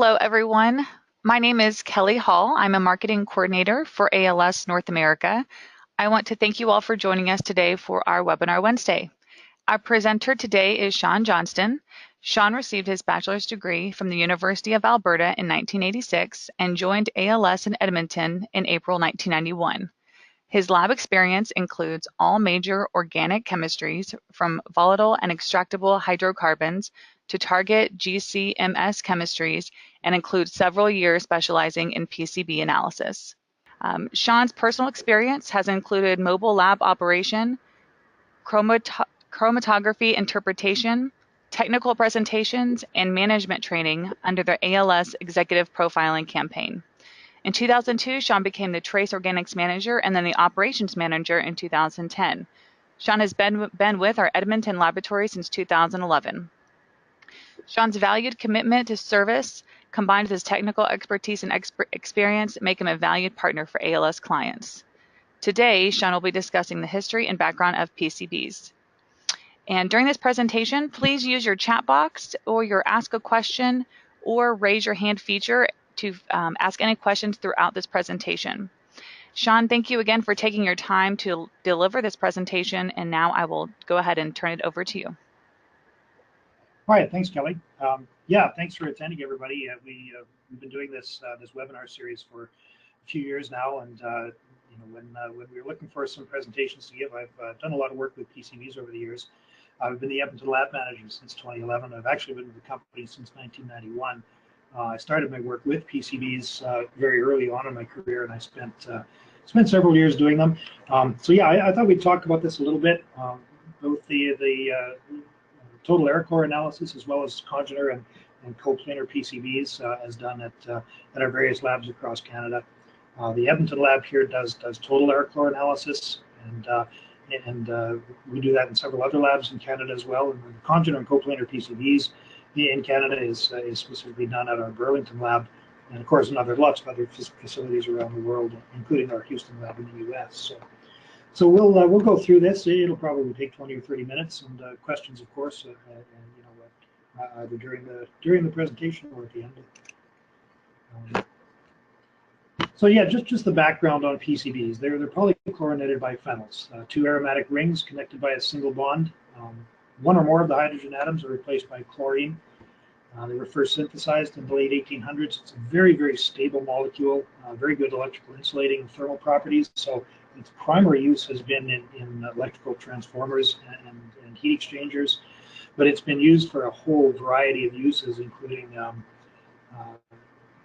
Hello, everyone. My name is Kelly Hall. I'm a marketing coordinator for ALS North America. I want to thank you all for joining us today for our webinar Wednesday. Our presenter today is Sean Johnston. Sean received his bachelor's degree from the University of Alberta in 1986 and joined ALS in Edmonton in April 1991. His lab experience includes all major organic chemistries from volatile and extractable hydrocarbons to target GCMs chemistries and includes several years specializing in PCB analysis. Sean's personal experience has included mobile lab operation, chromatography interpretation, technical presentations, and management training under the ALS Executive Profiling Campaign. In 2002, Sean became the Trace Organics Manager and then the Operations Manager in 2010. Sean has been with our Edmonton laboratory since 2011. Sean's valued commitment to service, combined with his technical expertise and experience, make him a valued partner for ALS clients. Today, Sean will be discussing the history and background of PCBs. And during this presentation, please use your chat box or your ask a question or raise your hand feature to ask any questions throughout this presentation. Sean, thank you again for taking your time to deliver this presentation, and now I will go ahead and turn it over to you. All right, thanks, Kelly. Yeah, thanks for attending, everybody. We've been doing this webinar series for a few years now, and when we were looking for some presentations to give, I've done a lot of work with PCBs over the years. I've been the Edmonton lab manager since 2011. I've actually been with the company since 1991. I started my work with PCBs very early on in my career, and I spent several years doing them. So yeah, I thought we'd talk about this a little bit, both the total Aroclor analysis as well as congener and coplanar PCBs as done at our various labs across Canada. The Edmonton lab here does total Aroclor analysis, and we do that in several other labs in Canada as well. And the congener and coplanar PCBs in Canada is specifically done at our Burlington lab, and of course in lots of other facilities around the world, including our Houston lab in the U.S. So we'll go through this. It'll probably take 20 or 30 minutes, and questions, of course, either during the presentation or at the end. So yeah, just the background on PCBs. They're polychlorinated biphenyls, two aromatic rings connected by a single bond. One or more of the hydrogen atoms are replaced by chlorine. They were first synthesized in the late 1800s. It's a very, very stable molecule, very good electrical insulating and thermal properties. So its primary use has been in electrical transformers and heat exchangers, but it's been used for a whole variety of uses, including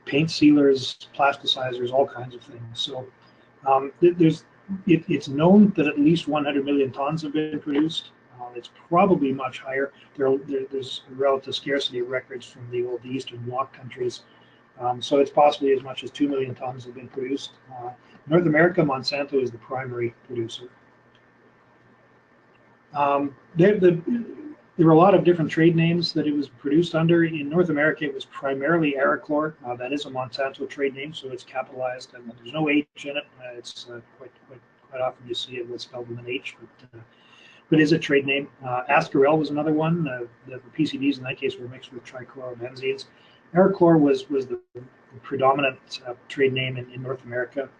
paint sealers, plasticizers, all kinds of things. So it's known that at least 100 million tons have been produced. It's probably much higher. There's a relative scarcity of records from the old Eastern Bloc countries. So it's possibly as much as 2 million tons have been produced. North America, Monsanto is the primary producer. There were a lot of different trade names that it was produced under. In North America, it was primarily Aroclor. That is a Monsanto trade name, so it's capitalized, and there's no H in it. It's quite often you see it spelled with an H, but is a trade name. Ascarel was another one. The PCBs in that case were mixed with trichlorobenzenes. Aroclor was the predominant trade name in North America.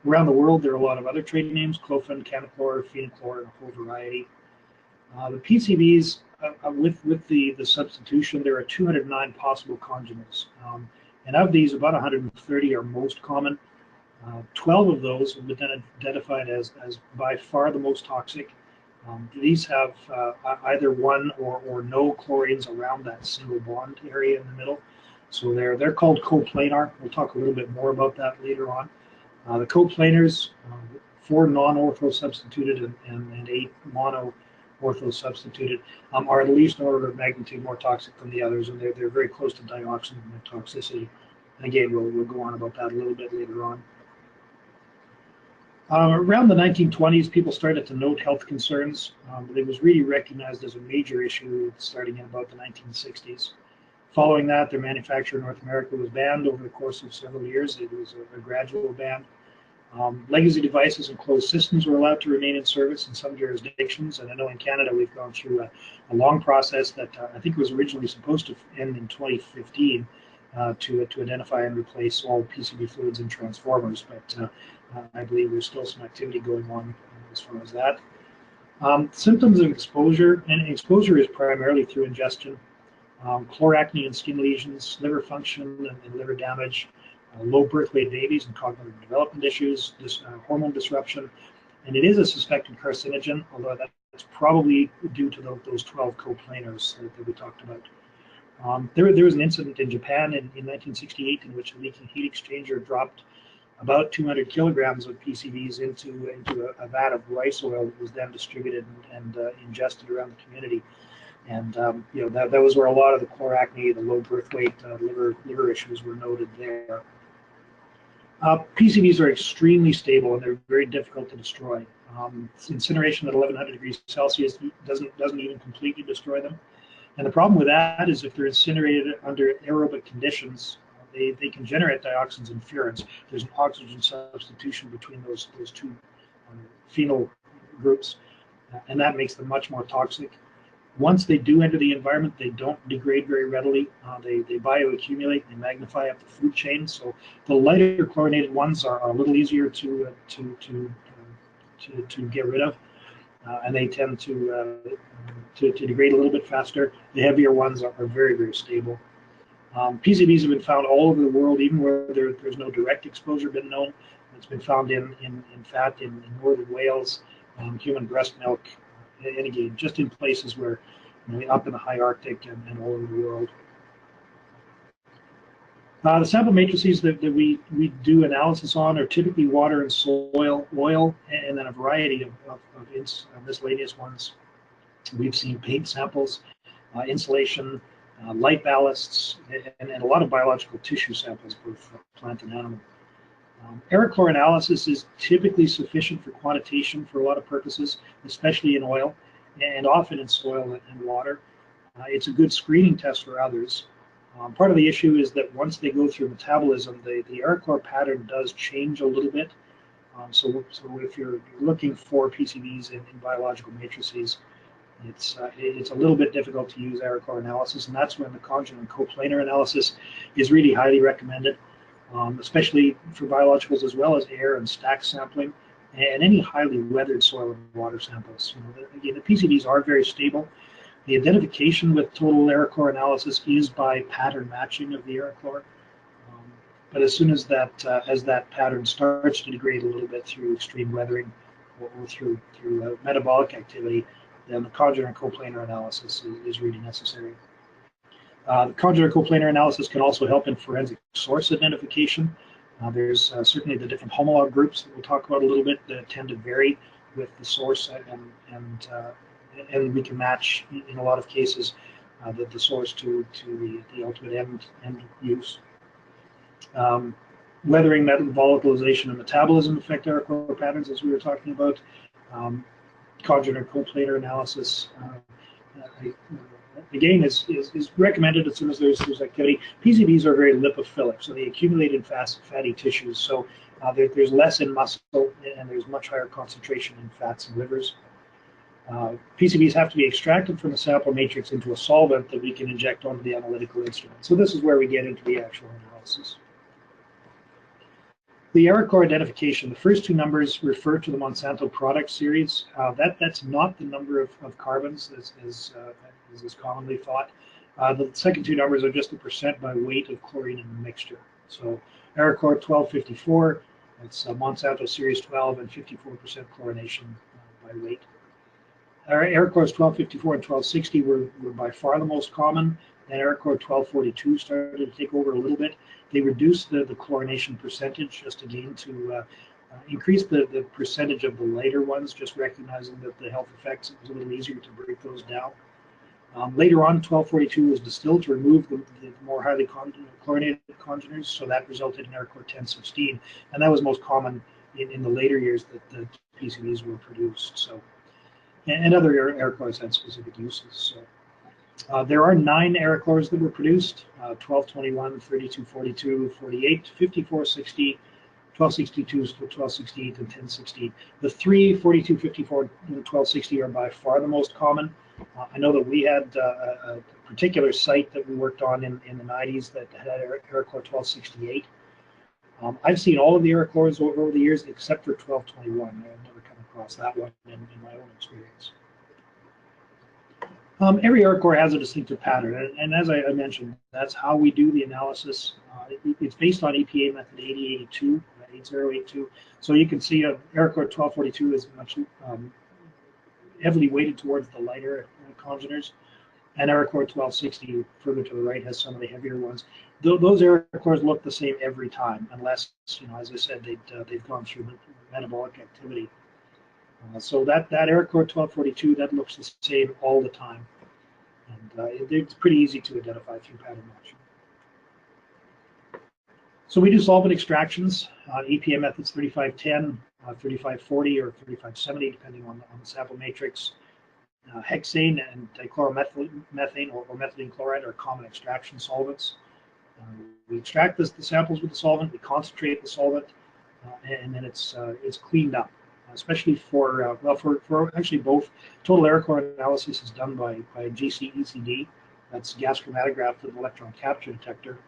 Around the world, there are a lot of other trade names: Clofin, Canachlor, Phenochlor, and a whole variety. The PCBs, with the substitution, there are 209 possible congeners. And of these, about 130 are most common. 12 of those have been identified as by far the most toxic. These have either one or no chlorines around that single bond area in the middle. So they're called coplanar. We'll talk a little bit more about that later on. The coplanars, 4 non-ortho substituted and 8 mono-ortho substituted, are at least an order of magnitude more toxic than the others, and they're very close to dioxin in their toxicity. And again, we'll go on about that a little bit later on. Around the 1920s, people started to note health concerns, but it was really recognized as a major issue starting in about the 1960s. Following that, their manufacture in North America was banned over the course of several years. It was a gradual ban. Legacy devices and closed systems were allowed to remain in service in some jurisdictions, and I know in Canada we've gone through a long process that I think was originally supposed to end in 2015, to identify and replace all PCB fluids and transformers. But I believe there's still some activity going on as far as that. Symptoms of exposure, and exposure is primarily through ingestion. Chloracne and skin lesions, liver function and liver damage, low birth weight babies and cognitive development issues, hormone disruption, and it is a suspected carcinogen, although that's probably due to those 12 coplanars that we talked about. There was an incident in Japan in 1968 in which a leaking heat exchanger dropped about 200 kilograms of PCBs into a vat of rice oil that was then distributed and ingested around the community. And that was where a lot of the chloracne, the low birth weight, liver issues were noted there. PCBs are extremely stable and they're very difficult to destroy. Incineration at 1100 degrees Celsius doesn't even completely destroy them. And the problem with that is if they're incinerated under aerobic conditions, they can generate dioxins and furans. There's an oxygen substitution between those two phenyl groups, and that makes them much more toxic. Once they do enter the environment, they don't degrade very readily. They bioaccumulate, they magnify up the food chain. So the lighter chlorinated ones are a little easier to get rid of, and they tend to degrade a little bit faster. The heavier ones are very, very stable. PCBs have been found all over the world, even where there's no direct exposure been known. It's been found in fat in northern Wales, human breast milk, and again, just in places where, up in the high Arctic and all over the world. The sample matrices that we do analysis on are typically water and soil, oil, and then a variety of miscellaneous ones. We've seen paint samples, insulation, light ballasts, and a lot of biological tissue samples, both plant and animal. Aroclor analysis is typically sufficient for quantitation for a lot of purposes, especially in oil and often in soil and water. It's a good screening test for others. Part of the issue is that once they go through metabolism, the Aroclor pattern does change a little bit. So if you're looking for PCBs in biological matrices, it's a little bit difficult to use Aroclor analysis, and that's when the congener and coplanar analysis is really highly recommended, especially for biologicals as well as air and stack sampling and any highly weathered soil and water samples. Again, the PCBs are very stable. The identification with total Aroclor analysis is by pattern matching of the Aroclor, but as soon as that pattern starts to degrade a little bit through extreme weathering or through metabolic activity, then the congener and coplanar analysis is really necessary. The congener coplanar analysis can also help in forensic source identification. There's certainly the different homolog groups that we'll talk about a little bit that tend to vary with the source, and we can match in a lot of cases the source to the ultimate end use. Weathering, volatilization, and metabolism affect Aroclor patterns, as we were talking about. Congener coplanar analysis again is recommended as soon as there's activity. PCBs are very lipophilic, so they accumulate in fatty tissues. So there's less in muscle and there's much higher concentration in fats and livers. PCBs have to be extracted from the sample matrix into a solvent that we can inject onto the analytical instrument. So this is where we get into the actual analysis. The Aroclor identification, the first two numbers refer to the Monsanto product series. That's not the number of carbons as is commonly thought. The second two numbers are just the percent by weight of chlorine in the mixture. So Aroclor 1254, that's Monsanto series 12 and 54% chlorination by weight. Aroclors 1254 and 1260 were by far the most common. Then Aroclor 1242 started to take over a little bit. They reduced the chlorination percentage just again to increase the percentage of the lighter ones, just recognizing that the health effects, it was a little easier to break those down. Later on, 1242 was distilled to remove the more highly chlorinated congeners, so that resulted in Aroclor 1016, and that was most common in the later years that the PCBs were produced. So, and other Aroclors had specific uses. So, there are 9 Aroclors that were produced: 1221, 3242, 48, 5460, 1262, 1268, and 1016. The 3, 42, 54, and 1260 are by far the most common. I know that we had a particular site that we worked on in the 90s that had Aroclor 1268. I've seen all of the Aroclors over the years except for 1221. I've never come across that one in my own experience. Every Aroclor has a distinctive pattern, and as I mentioned, that's how we do the analysis. It's based on EPA method 8082. So you can see Aroclor 1242 is much heavily weighted towards the lighter congeners, and Aroclor 1260 further to the right has some of the heavier ones. Those Aroclors look the same every time, unless, as I said, they've gone through metabolic activity. So that Aroclor 1242, that looks the same all the time, and it's pretty easy to identify through pattern matching. So we do solvent extractions, EPA methods 3510, 3540, or 3570, depending on the sample matrix. Hexane and dichloromethane or methylene chloride are common extraction solvents. We extract the samples with the solvent, we concentrate the solvent, and then it's cleaned up. Especially for actually both. Total Aroclor analysis is done by GCECD, that's gas chromatograph with an electron capture detector,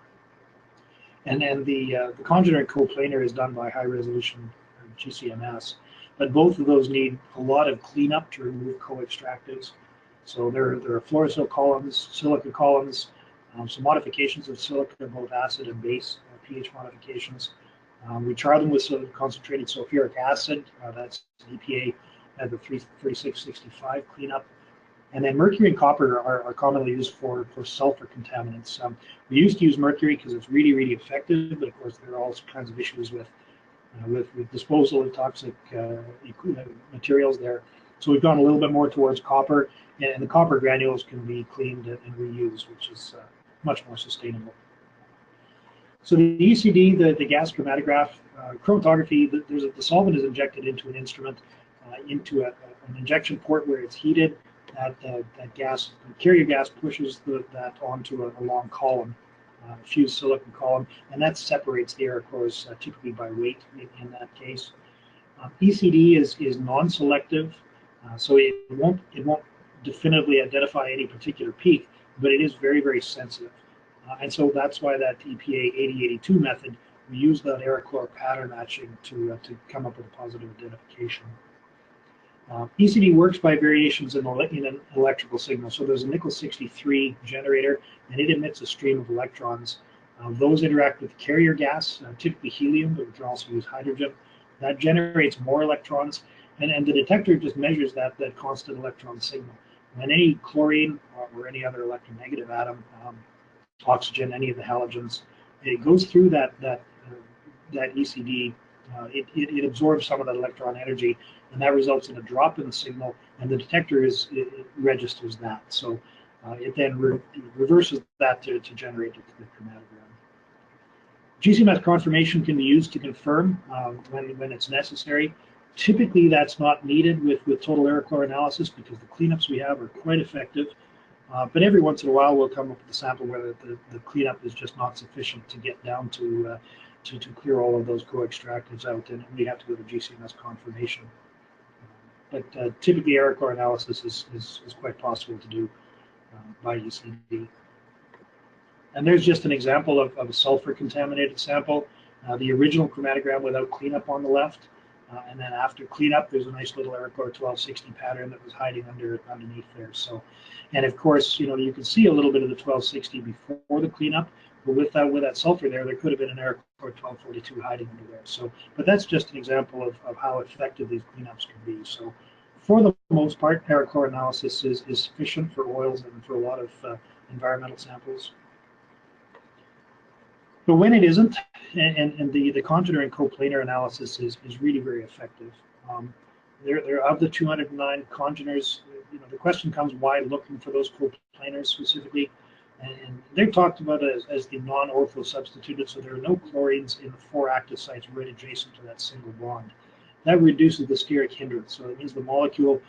and then the congener and coplanar is done by high resolution GCMs. But both of those need a lot of cleanup to remove co-extractives. So there are fluorosil columns, silica columns, some modifications of silica, both acid and base pH modifications. We char them with concentrated sulfuric acid. That's EPA at the 3665 cleanup. And then mercury and copper are commonly used for sulfur contaminants. We used to use mercury because it's really, really effective, but of course there are all kinds of issues with disposal of toxic materials there. So we've gone a little bit more towards copper, and the copper granules can be cleaned and reused, which is much more sustainable. So the ECD, the gas chromatograph, chromatography, the solvent is injected into an instrument, into an injection port where it's heated. That gas, carrier gas, pushes that onto a long column, fused silicon column, and that separates the Aroclors typically by weight in that case. ECD is non-selective, so it won't definitively identify any particular peak, but it is very, very sensitive. And so that's why that EPA 8082 method, we use that Aroclor pattern matching to come up with a positive identification. ECD works by variations in an electrical signal. So there's a nickel 63 generator, and it emits a stream of electrons. Those interact with carrier gas, typically helium, but we can also use hydrogen. That generates more electrons, and the detector just measures that constant electron signal. When any chlorine or any other electronegative atom, oxygen, any of the halogens, it goes through that ECD. It absorbs some of that electron energy, and that results in a drop in the signal, and the detector it registers that. So it then reverses that to generate the chromatogram. GCMS confirmation can be used to confirm when it's necessary. Typically, that's not needed with total Aroclor analysis because the cleanups we have are quite effective. But every once in a while, we'll come up with a sample where the cleanup is just not sufficient to get down to clear all of those co-extractives out, and we have to go to GCMS confirmation. But typically, Aroclor analysis is quite possible to do by ECD. And there's just an example of a sulfur-contaminated sample. The original chromatogram without cleanup on the left, and then after cleanup, there's a nice little Aroclor 1260 pattern that was hiding underneath there. So, and of course, you can see a little bit of the 1260 before the cleanup, but with that sulfur there could have been an Aroclor 1242 hiding under there. So, but that's just an example of how effective these cleanups can be. So, for the most part, Aroclor analysis is sufficient for oils and for a lot of environmental samples. But when it isn't, and the congener and coplanar analysis is really very effective. There of the 209 congeners, the question comes, why looking for those coplanars specifically? And they're talked about as the non-ortho substituted, so there are no chlorines in the 4 active sites right adjacent to that single bond. That reduces the steric hindrance, so it means the molecule,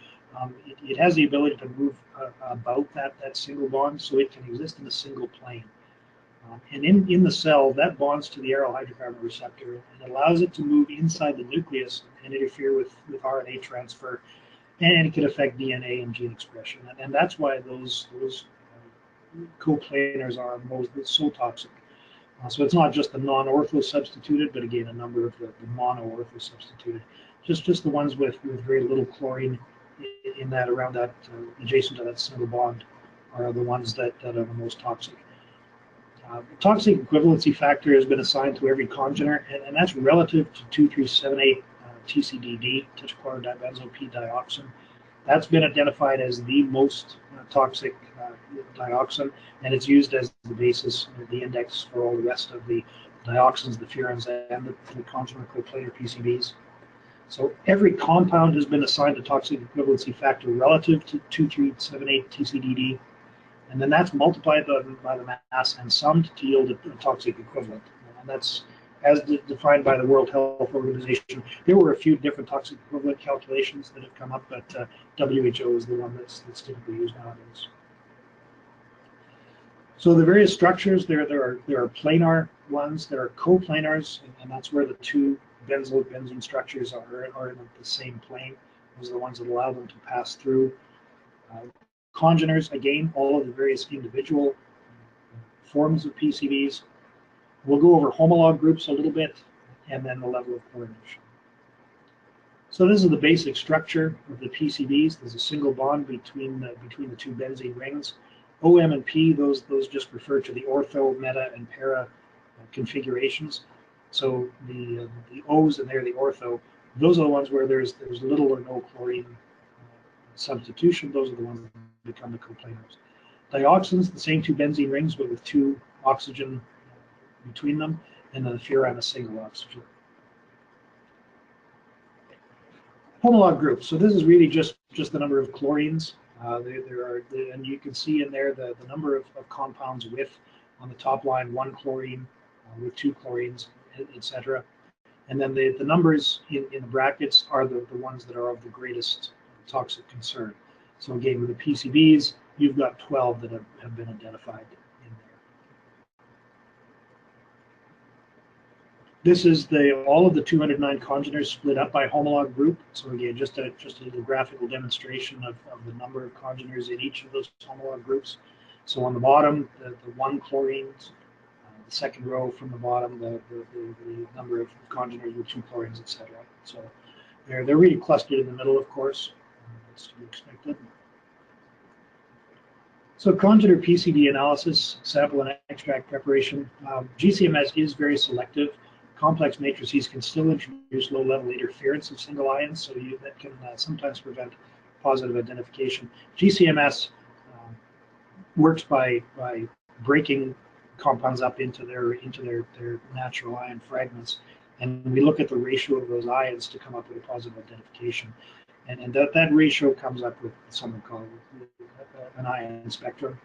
it has the ability to move about that single bond, so it can exist in a single plane. And in the cell, that bonds to the aryl hydrocarbon receptor and allows it to move inside the nucleus and interfere with RNA transfer, and it can affect DNA and gene expression. And that's why those coplanars are most so toxic. So it's not just the non-ortho substituted, but again, a number of the mono-ortho substituted. Just the ones with very little chlorine in that, around that, adjacent to that single bond, are the ones that are the most toxic. Toxic equivalency factor has been assigned to every congener, and that's relative to 2378 TCDD, tetrachlorodibenzyl P-dioxin. That's been identified as the most toxic dioxin, and it's used as the basis, the index for all the rest of the dioxins, the furans, and the congener coplanar PCBs. So every compound has been assigned a toxic equivalency factor relative to 2378 TCDD, and then that's multiplied by the mass and summed to yield a toxic equivalent. And that's as defined by the World Health Organization. There were a few different toxic equivalent calculations that have come up, but WHO is the one that's typically used nowadays. So the various structures, there are planar ones, there are coplanars, and that's where the two benzyl-benzene structures are in the same plane. Those are the ones that allow them to pass through. Congeners, again, all of the various individual forms of PCBs. We'll go over homolog groups a little bit, and then the level of chlorination. So this is the basic structure of the PCBs. There's a single bond between the two benzene rings. OM and P, those just refer to the ortho, meta, and para configurations. So the O's, and they're the ortho. Those are the ones where there's little or no chlorine substitution. Those are the ones that become the coplanars. Dioxins, the same two benzene rings, but with two oxygen between them, and then the furan, a single oxygen. Homolog groups. So this is really just the number of chlorines. There are, and you can see in there the number of compounds with, on the top line, 1 chlorine, with 2 chlorines, etc. And then the numbers in the brackets are the ones that are of the greatest toxic concern. So again, with the PCBs, you've got 12 that have been identified in there. This is all of the 209 congeners split up by homolog group. So again, just a little graphical demonstration of the number of congeners in each of those homolog groups. So on the bottom, the 1 chlorines, the second row from the bottom, the number of congeners with 2 chlorines, etc. So they're really clustered in the middle, of course. That's to be expected. So congener PCB analysis, sample and extract preparation. GCMs is very selective. Complex matrices can still introduce low-level interference of single ions, so that can sometimes prevent positive identification. GCMs works by breaking compounds up into their natural ion fragments, and we look at the ratio of those ions to come up with a positive identification. And that ratio comes up with something called an ion spectrum.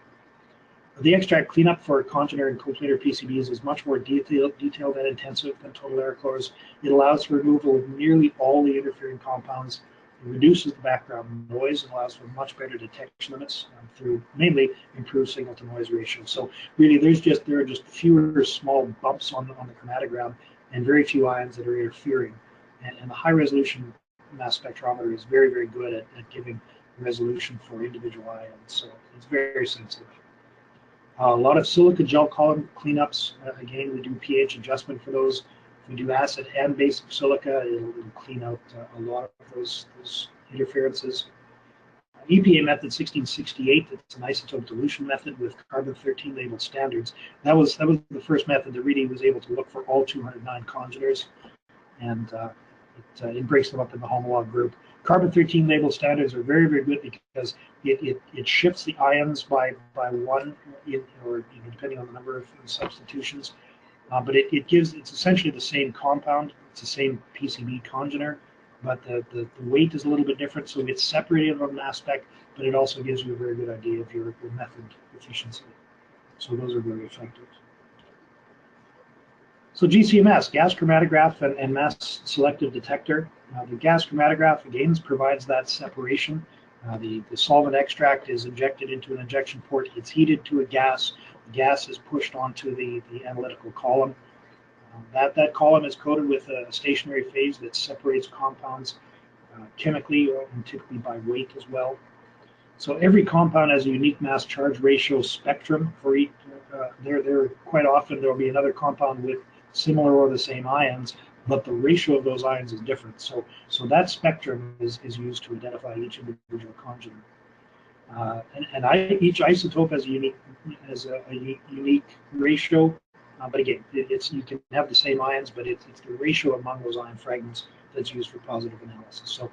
The extract cleanup for congener and coplanar PCBs is much more detailed and intensive than total Aroclors. It allows for removal of nearly all the interfering compounds. It reduces the background noise and allows for much better detection limits through mainly improved signal-to-noise ratio. So really, there are just fewer small bumps on the chromatogram and very few ions that are interfering. And the high-resolution mass spectrometer is very, very good at giving resolution for individual ions. So it's very sensitive. A lot of silica gel column cleanups. Again, we do pH adjustment for those. If we do acid and base of silica, it'll clean out a lot of those interferences. EPA method 1668, it's an isotope dilution method with carbon-13 labeled standards. That was the first method that really was able to look for all 209 congeners, and it breaks them up in the homolog group. Carbon-13 labeled standards are very, very good because it shifts the ions by 1, or depending on the number of substitutions. But it's essentially the same compound. It's the same PCB congener, but the weight is a little bit different, so it's separated on mass spec, but it also gives you a very good idea of your method efficiency. So those are very effective. So GCMs, gas chromatograph and mass selective detector. The gas chromatograph, again, provides that separation. The solvent extract is injected into an injection port. It's heated to a gas. The gas is pushed onto the analytical column. That column is coated with a stationary phase that separates compounds chemically, and typically by weight as well. So every compound has a unique mass charge ratio spectrum for each. There quite often there will be another compound with similar or the same ions, but the ratio of those ions is different. So that spectrum is used to identify each individual congener. Each isotope has a unique ratio. But again, you can have the same ions, but it's the ratio among those ion fragments that's used for positive analysis. So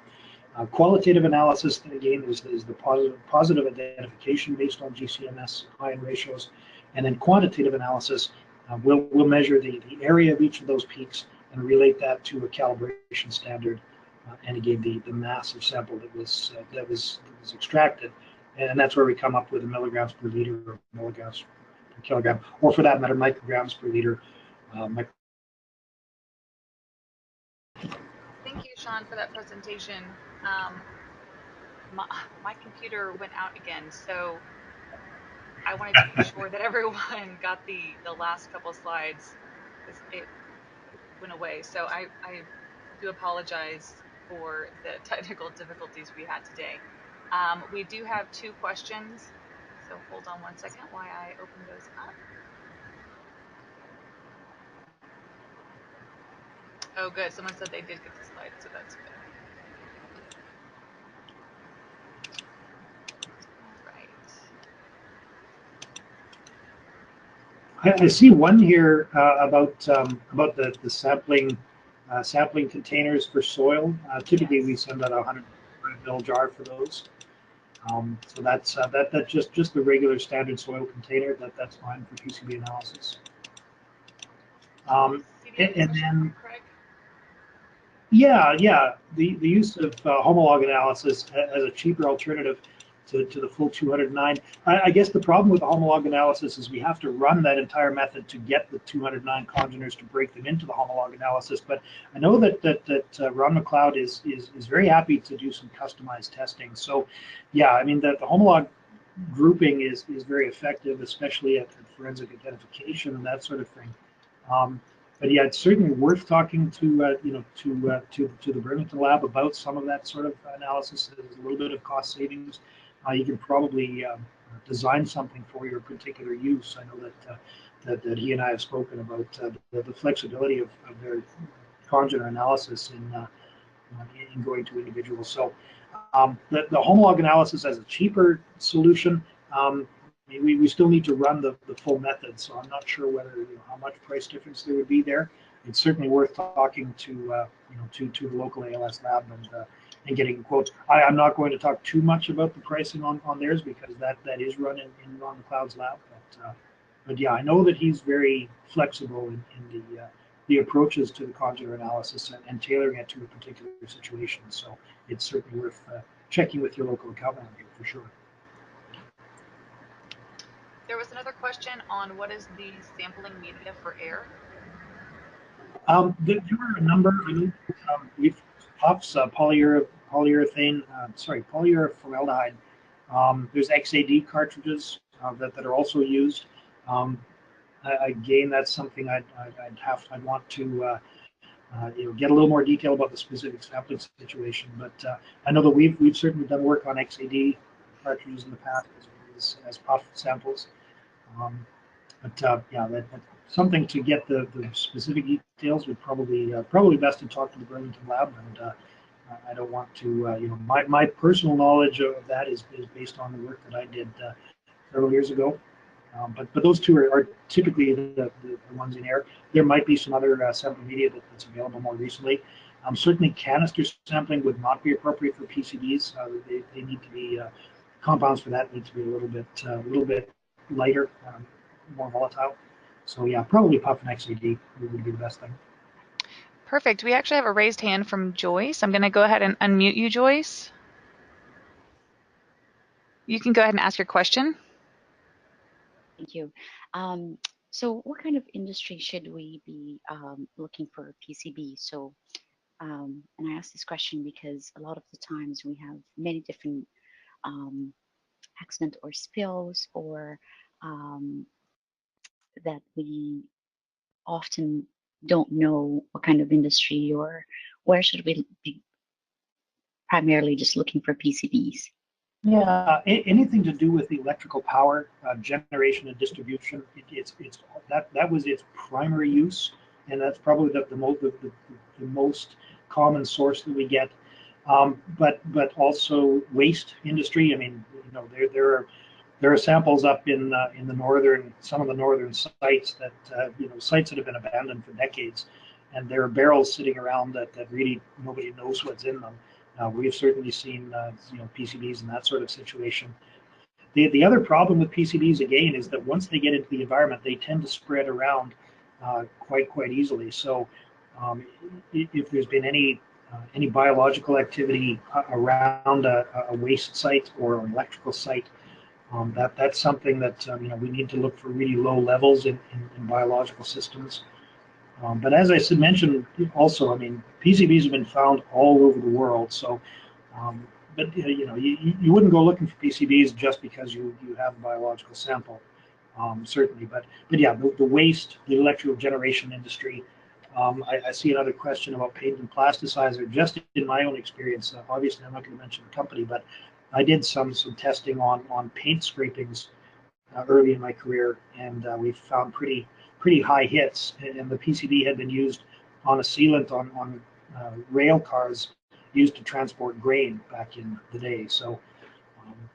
qualitative analysis, again, is the positive identification based on GCMs ion ratios. And then quantitative analysis, we'll measure the area of each of those peaks and relate that to a calibration standard. And again, the mass of sample that was extracted. And that's where we come up with milligrams per liter or milligrams per kilogram, or for that matter, micrograms per liter. Thank you, Sean, for that presentation. My computer went out again, so I wanted to make sure that everyone got the last couple slides because it went away. So I do apologize for the technical difficulties we had today. We do have 2 questions, so hold on one second while I open those up. Oh, good. Someone said they did get the slides, so that's good. All right. I see one here about the sampling containers for soil. Typically, Yes. we send out a 100 ml jar for those. So that's just the regular standard soil container. That's fine for PCB analysis. And then, yeah, the use of homolog analysis as a cheaper alternative to the full 209. I guess the problem with the homolog analysis is we have to run that entire method to get the 209 congeners to break them into the homolog analysis. But I know that Ron McLeod is very happy to do some customized testing. So, yeah, I mean the homolog grouping is very effective, especially at forensic identification and that sort of thing. But yeah, it's certainly worth talking to to the Burlington lab about some of that sort of analysis. There's a little bit of cost savings. You can probably design something for your particular use. I know that he and I have spoken about the flexibility of their congener analysis in going to individuals. So the homolog analysis as a cheaper solution. We still need to run the full method, so I'm not sure whether how much price difference there would be there. It's certainly worth talking to to the local ALS lab and getting quotes. I'm not going to talk too much about the pricing on theirs because that is run in Ron McLeod's lab. But yeah, I know that he's very flexible in the approaches to the congener analysis and tailoring it to a particular situation. So it's certainly worth checking with your local account manager for sure. There was another question on what is the sampling media for air? There are a number. We've PUFs, polyurethane, polyurformaldehyde. There's XAD cartridges that are also used. Again, that's something I'd want to get a little more detail about the specific sampling situation. But I know that we've certainly done work on XAD cartridges in the past as PUF samples. Yeah, that's something to get the specific details would probably best to talk to the Burlington lab. And I don't want to, my personal knowledge of that is based on the work that I did several years ago. But those two are typically the ones in air. There might be some other sample media that's available more recently. Certainly, canister sampling would not be appropriate for PCBs. They need to be compounds for that need to be a little bit lighter, more volatile. So yeah, probably PUF and XAD would be the best thing. Perfect. We actually have a raised hand from Joyce. I'm going to go ahead and unmute you, Joyce. You can go ahead and ask your question. Thank you. So what kind of industry should we be looking for PCB? So, and I ask this question because a lot of the times we have many different accident or spills or that we often don't know what kind of industry or where should we be primarily just looking for PCBs. Yeah, anything to do with the electrical power generation and distribution, that was its primary use, and that's probably the most common source that we get. But also waste industry. I mean, you know, there are samples up in the northern, some of the northern sites that you know, sites that have been abandoned for decades, and there are barrels sitting around that really nobody knows what's in them. We've certainly seen you know, PCBs in that sort of situation. The other problem with PCBs again is that once they get into the environment, they tend to spread around quite easily. So if there's been any biological activity around a waste site or an electrical site, that's something that you know, we need to look for really low levels in biological systems. But as I mentioned also, I mean, PCBs have been found all over the world. So, but you know, you wouldn't go looking for PCBs just because you have a biological sample, certainly. But yeah, the waste, the electrical generation industry. I see another question about paint and plasticizer. Just in my own experience, obviously I'm not going to mention the company, but I did some testing on paint scrapings early in my career, and we found pretty high hits. And the PCB had been used on a sealant on rail cars used to transport grain back in the day. So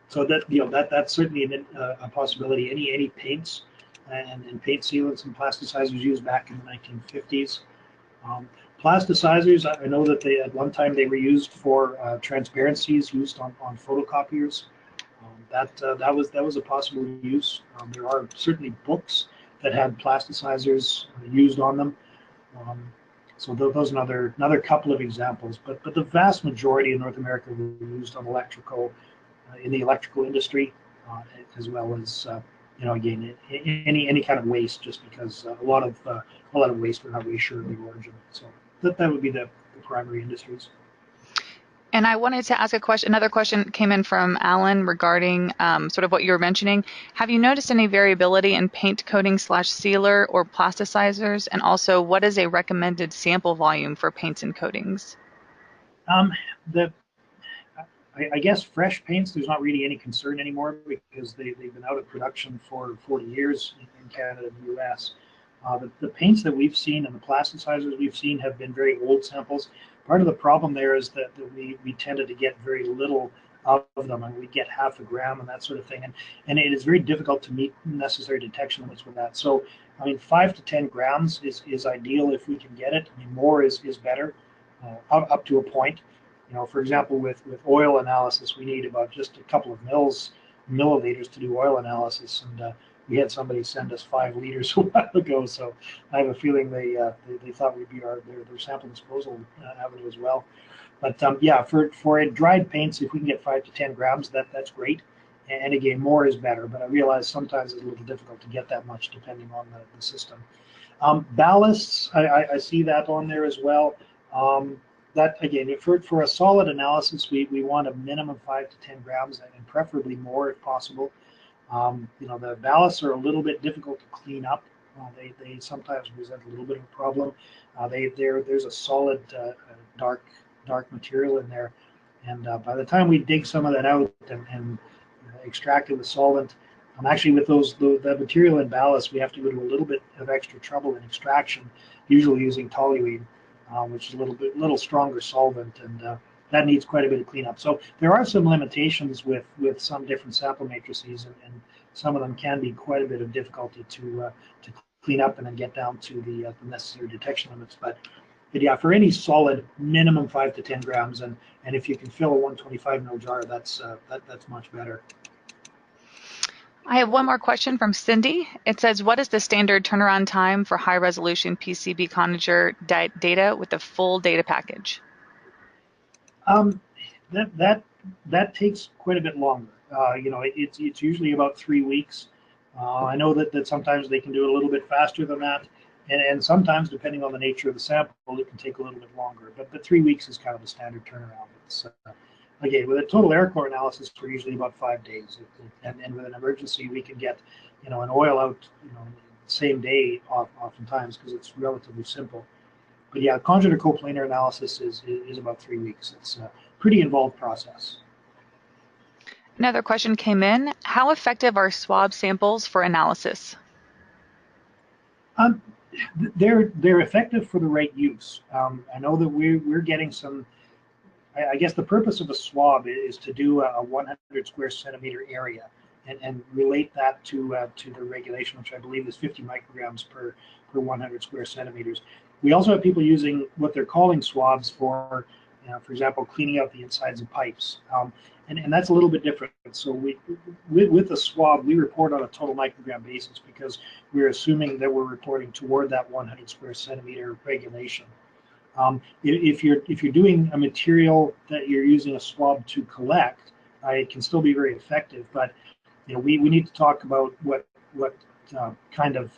so that, you know, that's certainly a possibility. Any paints and paint sealants and plasticizers used back in the 1950s. Plasticizers, I know that they at one time they were used for transparencies used on photocopiers. That was a possible use. There are certainly books that had plasticizers used on them. So those are another couple of examples. But the vast majority in North America were used on electrical in the electrical industry, as well as you know, again, any kind of waste, just because a lot of waste, we're not really sure of the origin. So that would be the primary industries. And I wanted to ask a question. Another question came in from Alan regarding sort of what you were mentioning. Have you noticed any variability in paint coating / sealer or plasticizers? And also, what is a recommended sample volume for paints and coatings? I guess fresh paints, there's not really any concern anymore because they've been out of production for 40 years in Canada and the US. The paints that we've seen and the plasticizers we've seen have been very old samples. Part of the problem there is that we tended to get very little of them, and we get half a gram and that sort of thing. And it is very difficult to meet necessary detection limits with that. So, I mean, 5 to 10 grams is ideal if we can get it. I mean, more is better, up to a point. You know, for example, with oil analysis, we need about just a couple of milliliters to do oil analysis, and we had somebody send us 5 liters a while ago. So I have a feeling they thought we'd be their sample disposal avenue as well. But yeah, for dried paints, if we can get 5 to 10 grams, that's great. And again, more is better. But I realize sometimes it's a little difficult to get that much depending on the system. Ballasts, I see that on there as well. That again, for a solid analysis, we want a minimum 5 to 10 grams, and preferably more if possible. You know, the ballasts are a little bit difficult to clean up. They sometimes present a little bit of a problem. There's a solid dark material in there, and by the time we dig some of that out and extract it with solvent, actually with the material in ballast, we have to go to a little bit of extra trouble in extraction, usually using toluene, which is a little stronger solvent, and that needs quite a bit of cleanup. So there are some limitations with some different sample matrices, and some of them can be quite a bit of difficulty to clean up and then get down to the necessary detection limits. But yeah, for any solid, minimum 5 to 10 grams, and if you can fill a 125 ml jar, that's much better. I have one more question from Cindy. It says, what is the standard turnaround time for high-resolution PCB conager data with the full data package? That takes quite a bit longer. You know, it's usually about 3 weeks. I know that sometimes they can do it a little bit faster than that, and sometimes, depending on the nature of the sample, it can take a little bit longer. But 3 weeks is kind of the standard turnaround. It's, again, with a total Aroclor analysis, we're usually about 5 days, and with an emergency, we can get, you know, an oil out, you know, same day oftentimes because it's relatively simple. But yeah, congener coplanar analysis is about 3 weeks. It's a pretty involved process. Another question came in. How effective are swab samples for analysis? Um, they're effective for the right use. I know that we're getting some. I guess the purpose of a swab is to do a 100 square centimeter area and relate that to the regulation, which I believe is 50 micrograms per 100 square centimeters. We also have people using what they're calling swabs for example, cleaning out the insides of pipes. And that's a little bit different. So with a swab, we report on a total microgram basis because we're assuming that we're reporting toward that 100 square centimeter regulation. If you're doing a material that you're using a swab to collect, it can still be very effective. But we need to talk about what kind of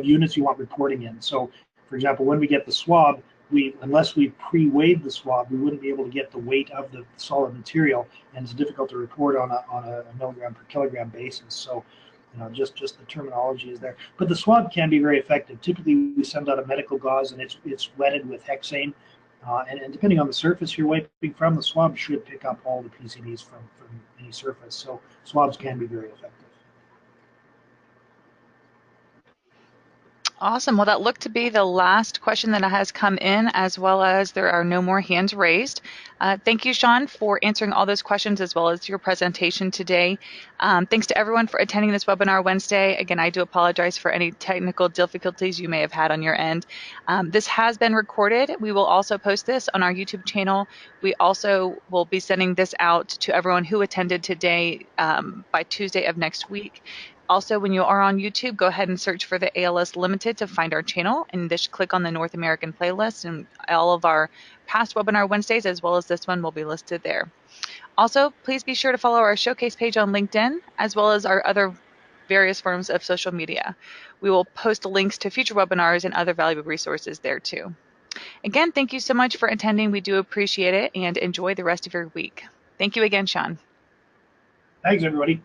units you want reporting in. So, for example, when we get the swab, unless we pre-weighed the swab, we wouldn't be able to get the weight of the solid material, and it's difficult to report on a milligram per kilogram basis. So, just the terminology is there. But the swab can be very effective. Typically, we send out a medical gauze, and it's wetted with hexane. And depending on the surface you're wiping from, the swab should pick up all the PCBs from any surface. So swabs can be very effective. Awesome. Well, that looked to be the last question that has come in, as well as there are no more hands raised. Thank you, Sean, for answering all those questions as well as your presentation today. Thanks to everyone for attending this webinar Wednesday. Again, I do apologize for any technical difficulties you may have had on your end. This has been recorded. We will also post this on our YouTube channel. We also will be sending this out to everyone who attended today by Tuesday of next week. Also, when you are on YouTube, go ahead and search for the ALS Limited to find our channel, and just click on the North American playlist, and all of our past webinar Wednesdays, as well as this one, will be listed there. Also, please be sure to follow our showcase page on LinkedIn, as well as our other various forms of social media. We will post links to future webinars and other valuable resources there too. Again, thank you so much for attending. We do appreciate it, and enjoy the rest of your week. Thank you again, Sean. Thanks, everybody.